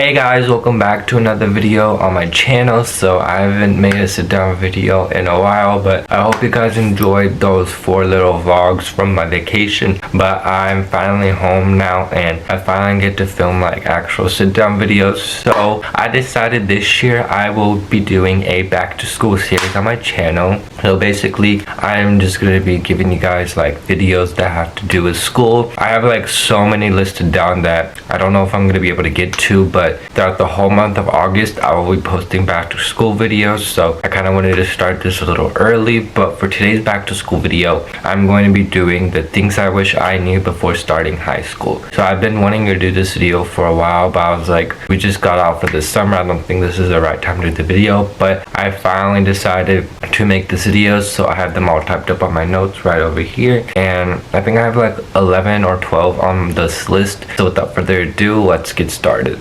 Hey guys, welcome back to another video on my channel. So I haven't made a sit down video in a while, but I hope you guys enjoyed those 4 little vlogs from my vacation. But I'm finally home now and I finally get to film like actual sit down videos. So I decided this year I will be doing a back to school series on my channel. So basically I'm just going to be giving you guys like videos that have to do with school. I have like so many listed down that I don't know if I'm going to be able to get to, but throughout the whole month of August I will be posting back to school videos. So I kind of wanted to start this a little early, but for today's back to school video I'm going to be doing the things I wish I knew before starting high school. So I've been wanting to do this video for a while, but I was like, we just got out for the summer, I don't think this is the right time to do the video. But I finally decided to make this video, so I have them all typed up on my notes right over here, and I think I have like 11 or 12 on this list. So without further ado, let's get started.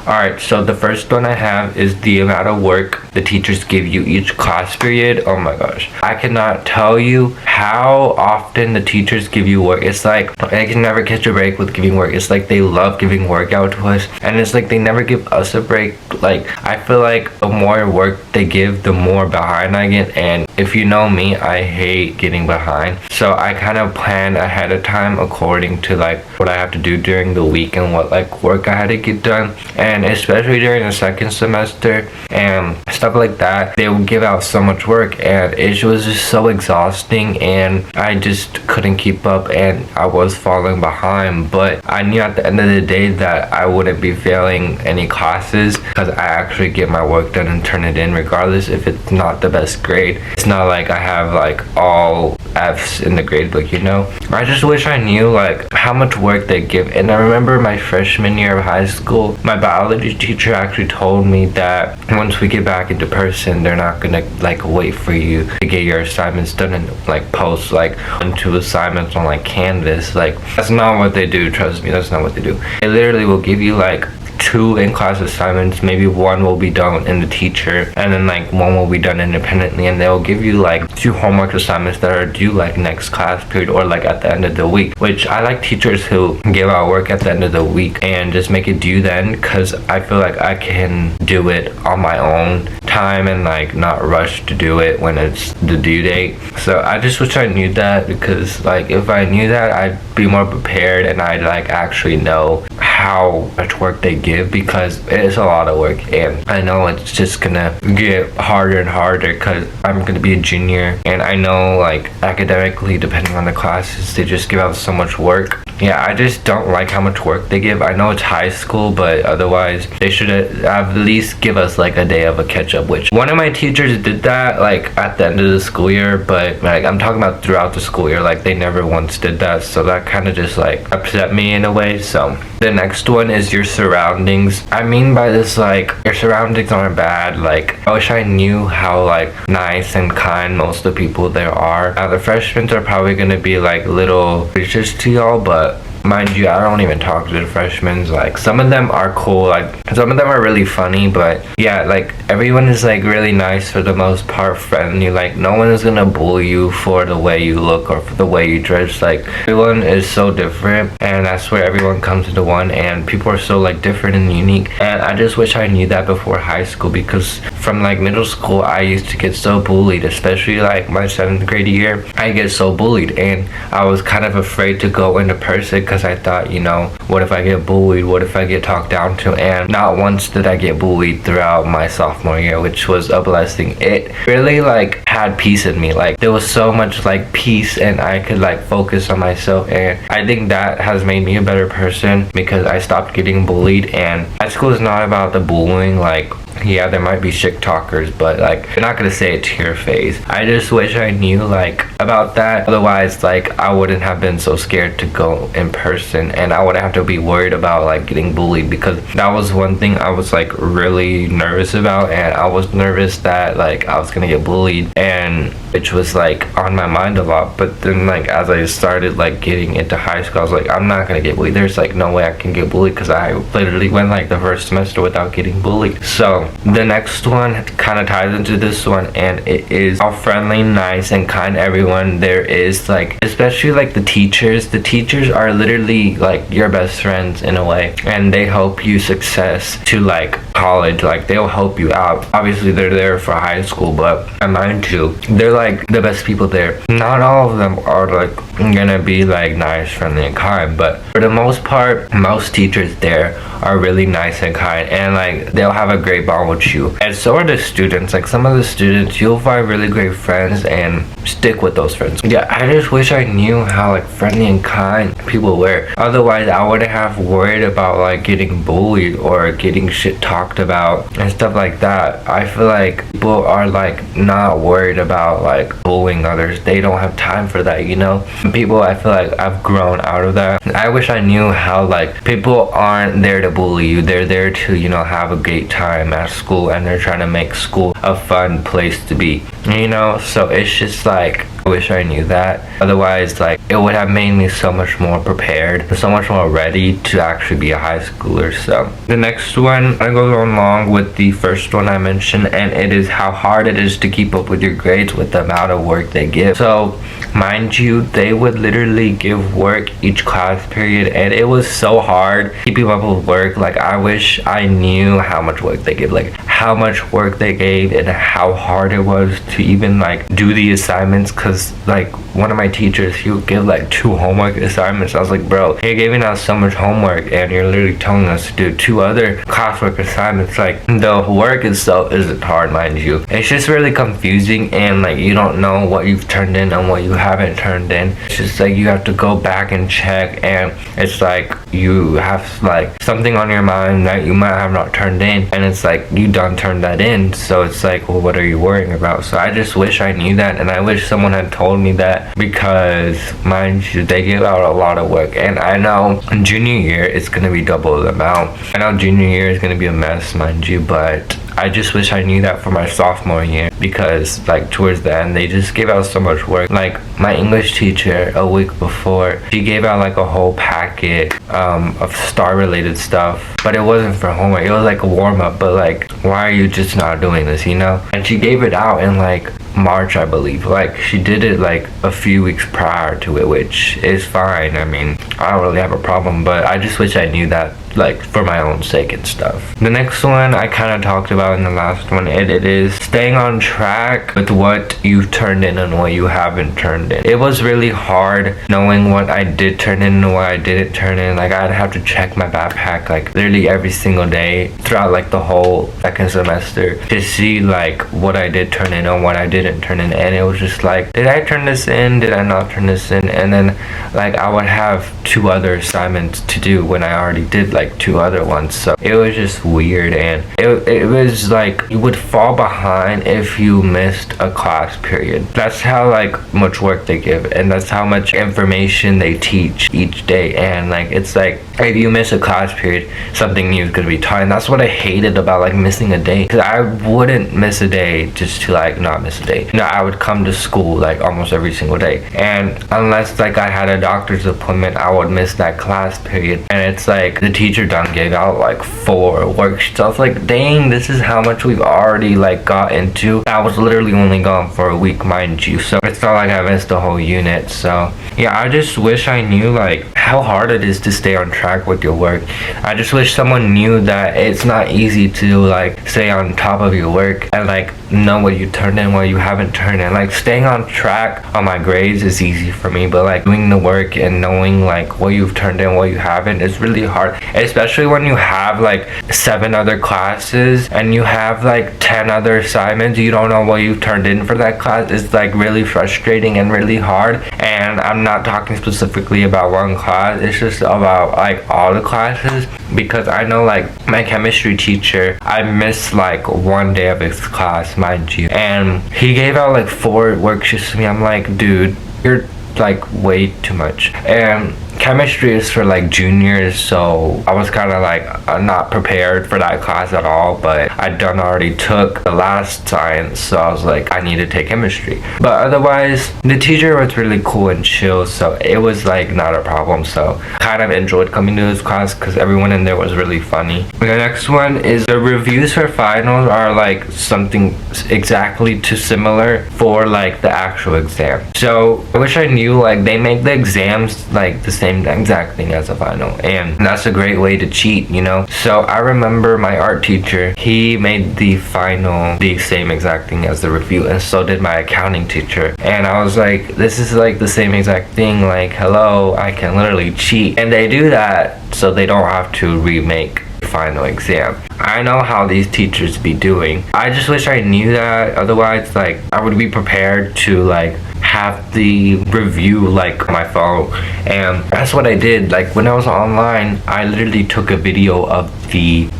Alright, so the first one I have is the amount of work the teachers give you each class period. Oh my gosh. I cannot tell you how often the teachers give you work. It's like I can never catch a break with giving work. It's like they love giving work out to us, and it's like they never give us a break. Like I feel like the more work they give, the more behind I get, and if you know me, I hate getting behind. So I kind of plan ahead of time according to like what I have to do during the week and what like work I had to get done. And especially during the second semester and stuff like that, they would give out so much work and it was just so exhausting, and I just couldn't keep up and I was falling behind. But I knew at the end of the day that I wouldn't be failing any classes because I actually get my work done and turn it in regardless if it's not the best grade. It's not like I have like all F's in the grade book, you know. I just wish I knew like how much work they give. And I remember my freshman year of high school, my biology teacher actually told me that once we get back into person, they're not gonna like wait for you to get your assignments done and like post like 1 or 2 assignments on like Canvas. Like that's not what they do, trust me, that's not what they do. They literally will give you like 2 in-class assignments, maybe 1 will be done in the teacher, and then like 1 will be done independently, and they'll give you like 2 homework assignments that are due like next class period or like at the end of the week. Which I like teachers who give out work at the end of the week and just make it due then, because I feel like I can do it on my own time and like not rush to do it when it's the due date. So I just wish I knew that, because like if I knew that, I'd be more prepared and I'd like actually know how much work they give, because it's a lot of work and I know it's just gonna get harder and harder because I'm gonna be a junior, and I know like academically, depending on the classes, they just give out so much work. Yeah, I just don't like how much work they give. I know it's high school, but otherwise they should at least give us like a day of a catch-up, which one of my teachers did that like at the end of the school year, but like I'm talking about throughout the school year, like they never once did that. So that kind of just like upset me in a way. So the next one is your surroundings. I mean by this, like your surroundings aren't bad. Like I wish I knew how like nice and kind most of the people there are. Now the freshmen are probably gonna be like little bitches to y'all, but mind you, I don't even talk to the freshmen. Like some of them are cool, like some of them are really funny, but yeah, like everyone is like really nice for the most part, friendly. Like no one is gonna bully you for the way you look or for the way you dress. Like everyone is so different, and that's where everyone comes into one, and people are so like different and unique. And I just wish I knew that before high school, because from like middle school I used to get so bullied, especially like my 7th grade year. I get so bullied and I was kind of afraid to go into person, because I thought, you know, what if I get bullied, what if I get talked down to? And not once did I get bullied throughout my sophomore year, which was a blessing. It really like had peace in me. Like there was so much like peace, and I could like focus on myself, and I think that has made me a better person because I stopped getting bullied. And high school is not about the bullying. Like yeah, there might be shit talkers, but like they're not gonna say it to your face. I just wish I knew like about that. Otherwise, like I wouldn't have been so scared to go in person, and I wouldn't have to be worried about like getting bullied, because that was one thing I was like really nervous about. And I was nervous that like I was gonna get bullied, and which was like on my mind a lot. But then like as I started like getting into high school, I was like, I'm not gonna get bullied. There's like no way I can get bullied, because I literally went like the first semester without getting bullied. So the next one kind of ties into this one, and it is how friendly, nice, and kind everyone there is. Like, especially like the teachers. The teachers are literally like your best friends in a way, and they help you success to like college. Like, they'll help you out. Obviously they're there for high school, but I mind you, they're like the best people there. Not all of them are like gonna be like nice, friendly, and kind, but for the most part, most teachers there are really nice and kind, and like they'll have a great bond with you. And so are the students. Like, some of the students, you'll find really great friends and stick with those friends. Yeah, I just wish I knew how like friendly and kind people were. Otherwise I wouldn't have worried about like getting bullied or getting shit talked about and stuff like that. I feel like people are like not worried about like bullying others. They don't have time for that, you know? People, I feel like I've grown out of that. I wish I knew how like people aren't there to bully you. They're there to, you know, have a great time at school, and they're trying to make school a fun place to be, you know? So it's just like, I wish I knew that. Otherwise, like, it would have made me so much more prepared, so much more ready to actually be a high schooler. So the next one, I go along with the first one I mentioned, and it is how hard it is to keep up with your grades with the amount of work they give. So mind you, they would literally give work each class period, and it was so hard keeping up with work. Like, I wish I knew how much work they give, like how much work they gave and how hard it was to even like do the assignments. Because like one of my teachers, he would give like 2 homework assignments. I was like, bro, you're giving us so much homework and you're literally telling us to do 2 other classwork assignments. Like, the work itself isn't hard, mind you. It's just really confusing, and like you don't know what you've turned in and what you haven't turned in. It's just like you have to go back and check, and it's like you have like something on your mind that you might have not turned in, and it's like you done turned that in. So it's like, well, what are you worrying about? So I just wish I knew that, and I wish someone had told me that, because mind you, they give out a lot of work. And I know junior year it's gonna be double the amount. I know junior year is gonna be a mess, mind you, but I just wish I knew that for my sophomore year, because like towards the end they just gave out so much work. Like, my English teacher a week before, she gave out like a whole packet of star related stuff, but it wasn't for homework. It was like a warm-up, but like, why are you just not doing this, you know? And she gave it out in like March, I believe. Like, she did it like a few weeks prior to it, which is fine. I mean, I don't really have a problem, but I just wish I knew that, like, for my own sake and stuff. The next one I kind of talked about in the last one. It is staying on track with what you've turned in and what you haven't turned in. It was really hard knowing what I did turn in and what I didn't turn in. Like, I'd have to check my backpack like literally every single day throughout like the whole second semester to see like what I did turn in and what I didn't turn in. And it was just like, did I turn this in? Did I not turn this in? And then like I would have 2 other assignments to do when I already did like 2 other ones. So it was just weird, and it was like you would fall behind if you missed a class period. That's how like much work they give, and that's how much information they teach each day. And like, it's like, if you miss a class period, something new is gonna be taught. And that's what I hated about like missing a day, because I wouldn't miss a day just to like not miss a day. You know, I would come to school like almost every single day, and unless like I had a doctor's appointment, I would miss that class period. And it's like the teacher done gave out like 4 worksheets. I was like, dang, this is how much we've already like got into. I was literally only gone for a week, mind you, so it's not like I missed a whole unit. So yeah, I just wish I knew like how hard it is to stay on track with your work. I just wish someone knew that it's not easy to like stay on top of your work and like know what you turned in, what you haven't turned in. Like, staying on track on my grades is easy for me, but like doing the work and knowing like what you've turned in, what you haven't, is really hard, especially when you have like 7 other classes and you have like 10 other assignments. You don't know what you've turned in for that class. It's like really frustrating and really hard. And I'm not talking specifically about one class, it's just about like all the classes, because I know like my chemistry teacher, I missed like 1 day of his class, mind you, and he gave out like 4 worksheets to me. I'm like, dude, you're like way too much. And chemistry is for like juniors, so I was kind of like not prepared for that class at all, but I done already took the last science, so I was like, I need to take chemistry. But otherwise, the teacher was really cool and chill, so it was like not a problem. So kind of enjoyed coming to this class because everyone in there was really funny. The next one is the reviews for finals are like something exactly too similar for like the actual exam. So I wish I knew like they make the exams like the same exact thing as a final, and that's a great way to cheat, you know. So I remember my art teacher, he made the final the same exact thing as the review, and so did my accounting teacher. And I was like, this is like the same exact thing, like hello, I can literally cheat. And they do that so they don't have to remake final exam. I know how these teachers be doing. I just wish I knew that. Otherwise, like I would be prepared to like have the review like on my phone, and that's what I did. Like when I was online, I literally took a video of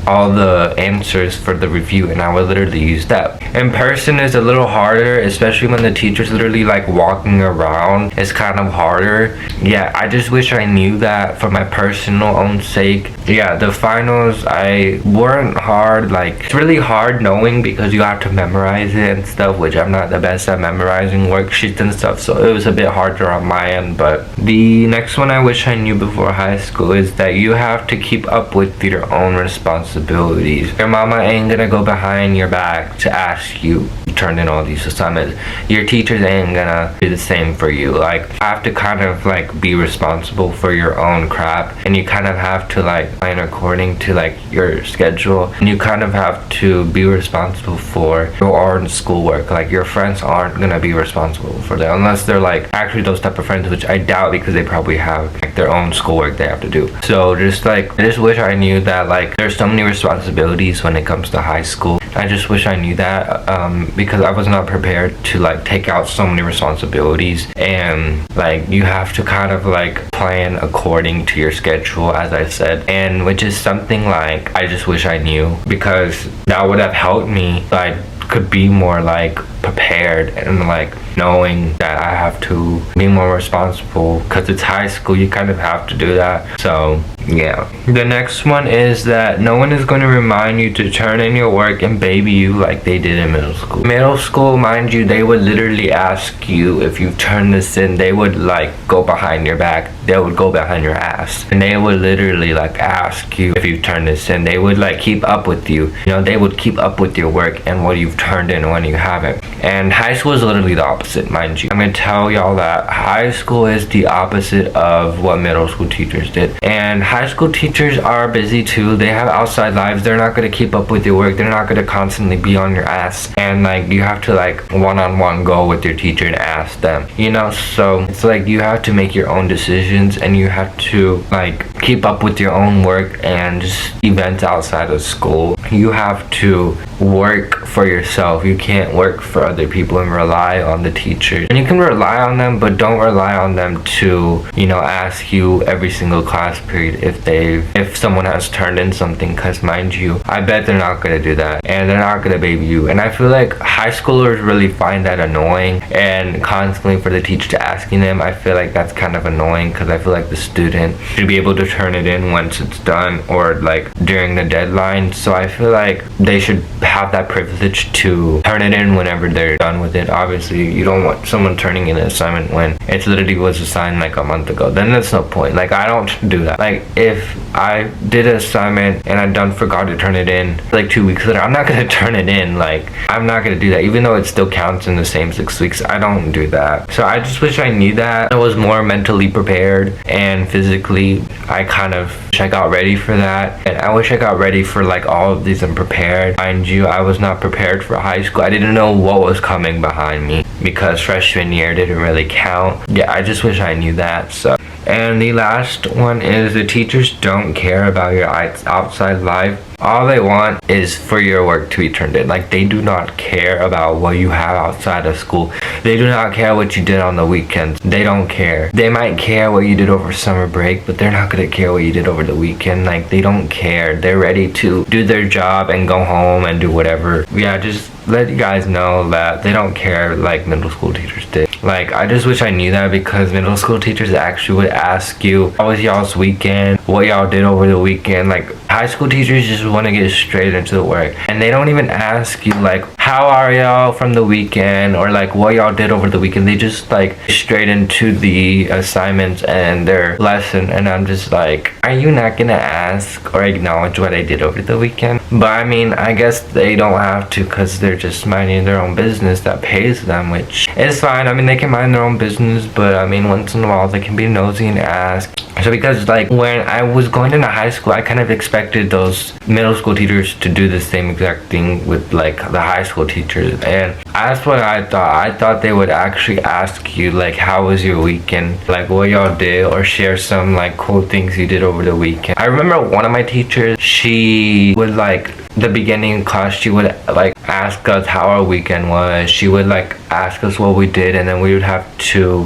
all the answers for the review, and I would literally use that. In person is a little harder, especially when the teacher's literally like walking around. It's kind of harder. Yeah, I just wish I knew that for my personal own sake. Yeah, the finals I weren't hard. Like it's really hard knowing because you have to memorize it and stuff, which I'm not the best at memorizing worksheets and stuff, so it was a bit harder on my end. But the next one I wish I knew before high school is that you have to keep up with your own responsibilities. Your mama ain't gonna go behind your back to ask you to turn in all these assignments. Your teachers ain't gonna do the same for you. Like you have to kind of like be responsible for your own crap, and you kind of have to like plan according to like your schedule, and you kind of have to be responsible for your own schoolwork. Like your friends aren't gonna be responsible for that unless they're like actually those type of friends, which I doubt because they probably have like their own schoolwork they have to do. So just like I just wish I knew that like there's so many responsibilities when it comes to high school. I just wish I knew that because I was not prepared to like take out so many responsibilities, and like you have to kind of like plan according to your schedule, as I said, and which is something like I just wish I knew, because that would have helped me. I could be more like prepared and like knowing that I have to be more responsible because it's high school. You kind of have to do that. So yeah, the next one is that no one is going to remind you to turn in your work and baby you like they did in middle school. Middle school, mind you, they would literally ask you if you turn this in. They would like go behind your back, they would go behind your ass, and they would literally like ask you if you turn this in. They would like keep up with you, you know, they would keep up with your work and what you've turned in and when you haven't. And high school is literally the opposite, mind you. I'm gonna tell y'all that high school is the opposite of what middle school teachers did. And high school teachers are busy too. They have outside lives. They're not gonna keep up with your work. They're not gonna constantly be on your ass, and like you have to like one-on-one go with your teacher and ask them, you know. So it's like you have to make your own decisions, and you have to like keep up with your own work and just events outside of school. You have to work for yourself. You can't work for other people and rely on the teachers. And you can rely on them, but don't rely on them to, you know, ask you every single class period if someone has turned in something, because mind you, I bet they're not gonna do that, and they're not gonna baby you. And I feel like high schoolers really find that annoying, and constantly for the teacher to asking them, I feel like that's kind of annoying, because I feel like the student should be able to turn it in once it's done or like during the deadline. So I feel like they should have that privilege to turn it in whenever they're done with it. Obviously you don't want someone turning in an assignment when it literally was assigned like a month ago. Then there's no point. Like I don't do that. Like if I did an assignment and I forgot to turn it in like 2 weeks later, I'm not gonna turn it in. Like I'm not gonna do that, even though it still counts in the same 6 weeks. I don't do that. So I just wish I knew that. I was more mentally prepared, and physically I kind of wish I got ready for that. And I wish I got ready for like all of these unprepared. Mind you, I was not prepared for high school. I didn't know what was coming behind me because freshman year didn't really count. Yeah, I just wish I knew that. So, and the last one is the teachers don't care about your outside life. All they want is for your work to be turned in. Like they do not care about what you have outside of school. They do not care what you did on the weekends. They don't care. They might care what you did over summer break, but they're not gonna care what you did over the weekend. Like they don't care. They're ready to do their job and go home and do whatever. Yeah, just let you guys know that they don't care like middle school teachers did. Like, I just wish I knew that, because middle school teachers actually would ask you, how was y'all's weekend? What y'all did over the weekend? Like, high school teachers just want to get straight into the work. And they don't even ask you, like, how are y'all from the weekend? Or, like, what y'all did over the weekend. They just, like, straight into the assignments and their lesson. And I'm just like, are you not going to ask or acknowledge what I did over the weekend? But, I mean, I guess they don't have to, because they're just minding their own business that pays them, which is fine. I mean, they can mind their own business, but I mean, once in a while they can be nosy and ask. So because, like, when I was going into high school, I kind of expected those middle school teachers to do the same exact thing with, like, the high school teachers, and that's what I thought. I thought they would actually ask you, like, how was your weekend, like, what y'all did, or share some, like, cool things you did over the weekend. I remember one of my teachers, she would, like, the beginning of class, she would, like, ask us how our weekend was. She would, like, ask us what we did, and then we would have to,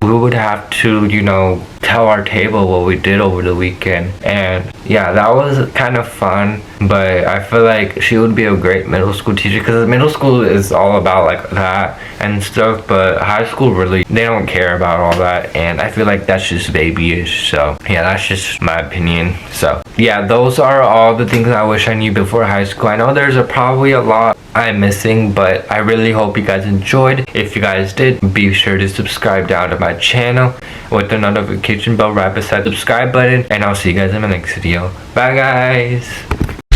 you know, tell our table what we did over the weekend. And yeah, that was kind of fun. But I feel like she would be a great middle school teacher, because middle school is all about, like, that and stuff, but high school, really, they don't care about all that, and I feel like that's just babyish. So yeah, that's just my opinion. So yeah, those are all the things I wish I knew before high school. I know there's probably a lot I'm missing, but I really hope you guys enjoyed. If you guys did, be sure to subscribe down to my channel with the notification bell right beside the subscribe button, and I'll see you guys in my next video. Bye guys.